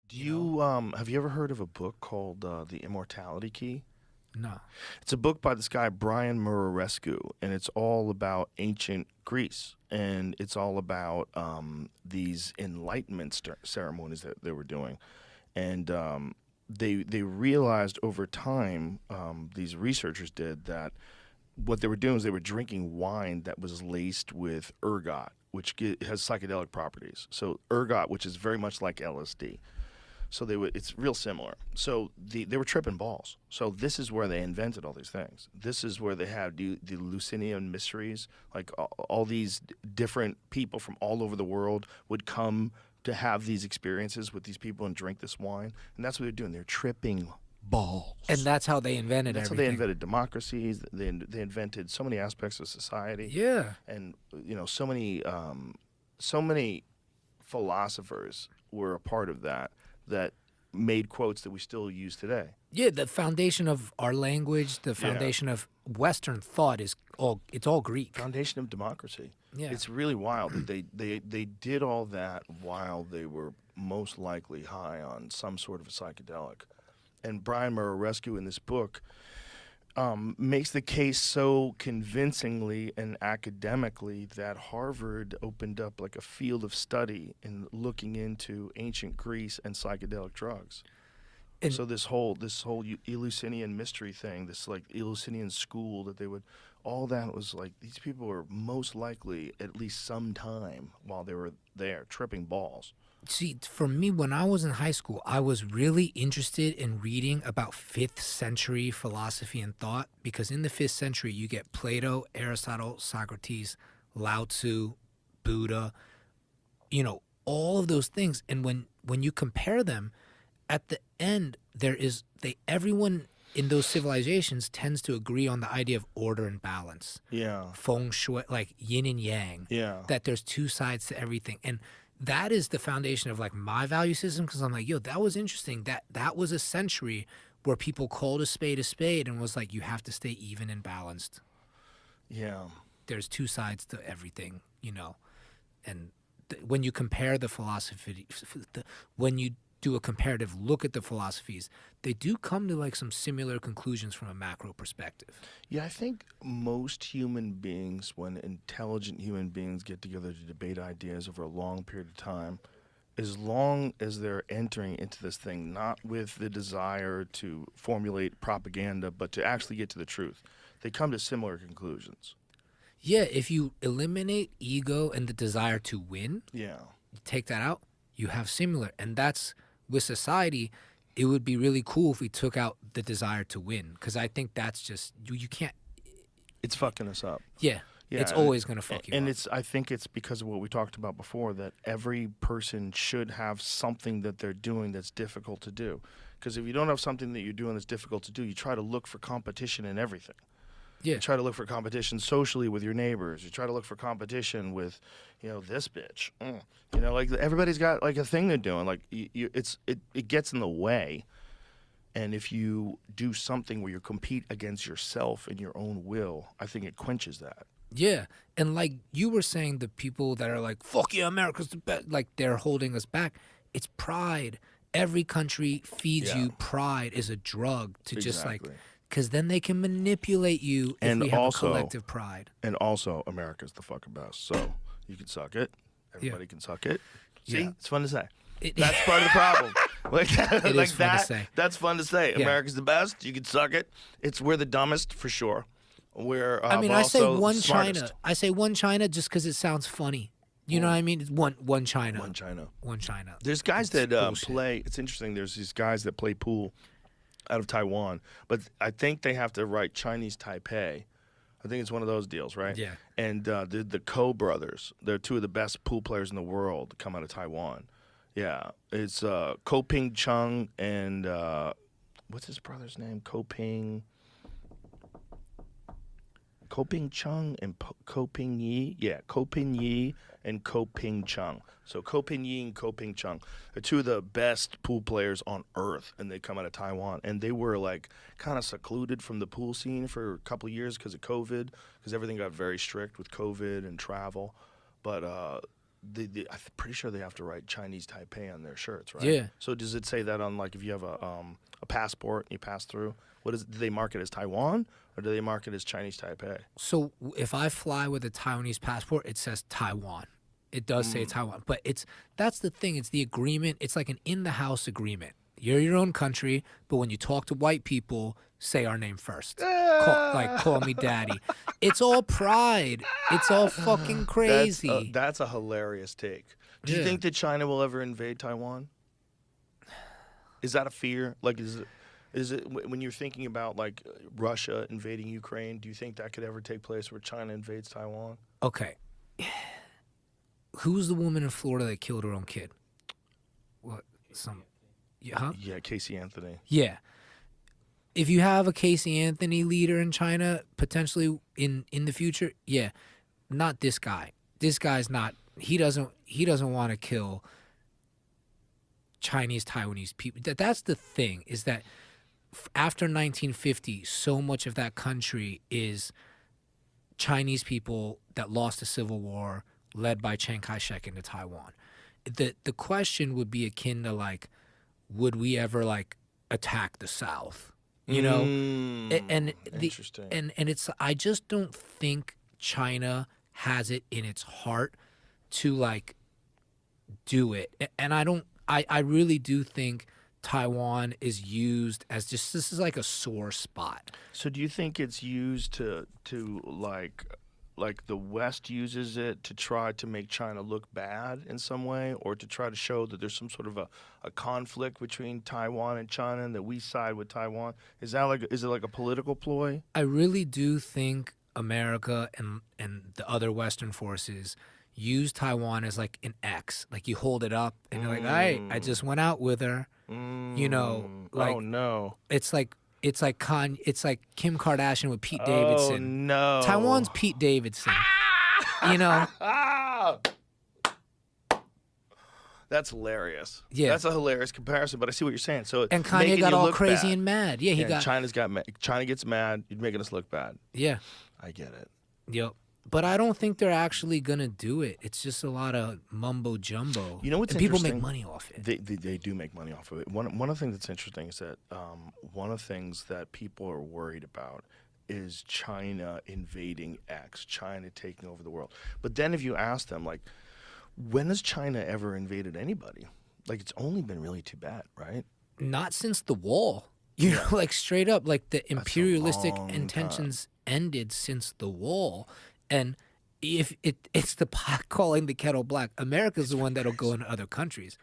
Do you have you ever heard of a book called The Immortality Key? No. It's a book by this guy Brian Muraresku, and it's all about ancient Greece, and it's all about these enlightenment ceremonies that they were doing, and they realized over time, these researchers did, that what they were doing is they were drinking wine that was laced with ergot, which has psychedelic properties. So ergot, which is very much like LSD. So it's real similar. So they were tripping balls. So this is where they invented all these things. This is where they had the Eleusinian mysteries. Like all these different people from all over the world would come to have these experiences with these people and drink this wine. And that's what they're doing. They're tripping balls. And that's how they invented That's everything. how they invented democracies. They invented so many aspects of society. Yeah. And so many philosophers were a part of that made quotes that we still use today. Yeah, the foundation of our language, the foundation of Western thought it's all Greek. Foundation of democracy. Yeah. It's really wild that they did all that while they were most likely high on some sort of a psychedelic. And Brian Muraresku in this book makes the case so convincingly and academically that Harvard opened up like a field of study in looking into ancient Greece and psychedelic drugs. And so this whole Eleusinian mystery thing, this like Eleusinian school that they would, all that was like, these people were most likely at least some time while they were there tripping balls. See, for me, when I was in high school, I was really interested in reading about 5th century philosophy and thought, because in the 5th century, you get Plato, Aristotle, Socrates, Lao Tzu, Buddha, all of those things. And when you compare them, at the end, everyone in those civilizations tends to agree on the idea of order and balance. Yeah. Feng shui, like yin and yang. Yeah. That there's two sides to everything. And that is the foundation of like my value system, because I'm like, yo, that was interesting. That was a century where people called a spade and was like, you have to stay even and balanced. Yeah. There's two sides to everything, And when you compare the philosophy, when you do a comparative look at the philosophies, they do come to like some similar conclusions from a macro perspective. Yeah, I think most human beings, when intelligent human beings get together to debate ideas over a long period of time, as long as they're entering into this thing not with the desire to formulate propaganda, but to actually get to the truth, they come to similar conclusions. Yeah, if you eliminate ego and the desire to win, yeah, take that out, you have similar. And that's, with society, it would be really cool if we took out the desire to win, because I think that's just, you can't. It's fucking us up. Yeah, it's always going to fuck you up. And I think it's because of what we talked about before, that every person should have something that they're doing that's difficult to do. Because if you don't have something that you're doing that's difficult to do, you try to look for competition in everything. Yeah. You try to look for competition socially with your neighbors. You try to look for competition with, this bitch. Like everybody's got like a thing they're doing. Like it gets in the way. And if you do something where you compete against yourself and your own will, I think it quenches that. Yeah. And like you were saying, the people that are like, fuck yeah, America's the best, like they're holding us back. It's pride. Every country feeds you pride is a drug to just like, because then they can manipulate you if we have a collective pride. And also, America's the fucking best. So you can suck it. Everybody can suck it. See? Yeah. It's fun to say. That's part of the problem. It is fun to say. That's fun to say. Yeah. America's the best. You can suck it. We're the dumbest for sure. I say one China. I say one China just because it sounds funny. You know what I mean? It's one China. One China. One China. There's guys that play. It's interesting. There's these guys that play pool out of Taiwan, but I think they have to write Chinese Taipei. I think it's one of those deals, right? Yeah. And the Ko brothers, they're two of the best pool players in the world, come out of Taiwan. Yeah, it's Ko Ping Chung and what's his brother's name? Ko Ping Chung and Ko Ping Yi. Yeah, Ko Ping Yi and Ko Ping Chung. So Ko Ping Yi and Ko Ping Chung are two of the best pool players on earth, and they come out of Taiwan. And they were like kind of secluded from the pool scene for a couple of years because of COVID, because everything got very strict with COVID and travel. But I'm pretty sure they have to write Chinese Taipei on their shirts, right? Yeah. So does it say that on, like, if you have a passport and you pass through? Do they mark it as Taiwan or do they mark it as Chinese Taipei? So if I fly with a Taiwanese passport, it says Taiwan. It does say Taiwan, but that's the thing. It's the agreement. It's like an in-the-house agreement. You're your own country, but when you talk to white people, say our name first. Call me daddy. It's all pride. It's all fucking crazy. That's a hilarious take. Do you think that China will ever invade Taiwan? Is that a fear? Like, is it when you're thinking about like Russia invading Ukraine? Do you think that could ever take place where China invades Taiwan? Okay. Who's the woman in Florida that killed her own kid? What? Yeah, Casey Anthony. Yeah. If you have a Casey Anthony leader in China, potentially in the future, yeah, not this guy. This guy's not. He doesn't want to kill Chinese Taiwanese people. That's the thing, is that after 1950, so much of that country is Chinese people that lost the Civil War, led by Chiang Kai-shek into Taiwan. The question would be akin to like, would we ever like attack the South? You know, Interesting. And it's, I just don't think China has it in its heart to like do it. And I really do think Taiwan is used as just, this is like a sore spot. So do you think it's used to like the West uses it to try to make China look bad in some way, or to try to show that there's some sort of a conflict between Taiwan and China and that we side with Taiwan? Is it like a political ploy? I really do think America and the other Western forces use Taiwan as like an X. Like you hold it up and you're like, all right, I just went out with her. You know, like, oh no. It's like Kim Kardashian with Pete Davidson. Oh no. Taiwan's Pete Davidson. You know? That's hilarious. Yeah. That's a hilarious comparison, but I see what you're saying. So And Kanye got all crazy bad. and mad. Yeah, China gets mad. You're making us look bad. Yeah. I get it. Yep. But I don't think they're actually gonna do it. It's just a lot of mumbo jumbo. You know what's and people interesting? make money off it. They do make money off of it. One of the things that's interesting is that one of the things that people are worried about is China invading X, China taking over the world. But then if you ask them, like, when has China ever invaded anybody? Like, it's only been really Tibet, right? Not since the wall. You know, like straight up, like the imperialistic long intentions ended since the wall. And if it's the pot calling the kettle black, America's the one that'll go into other countries.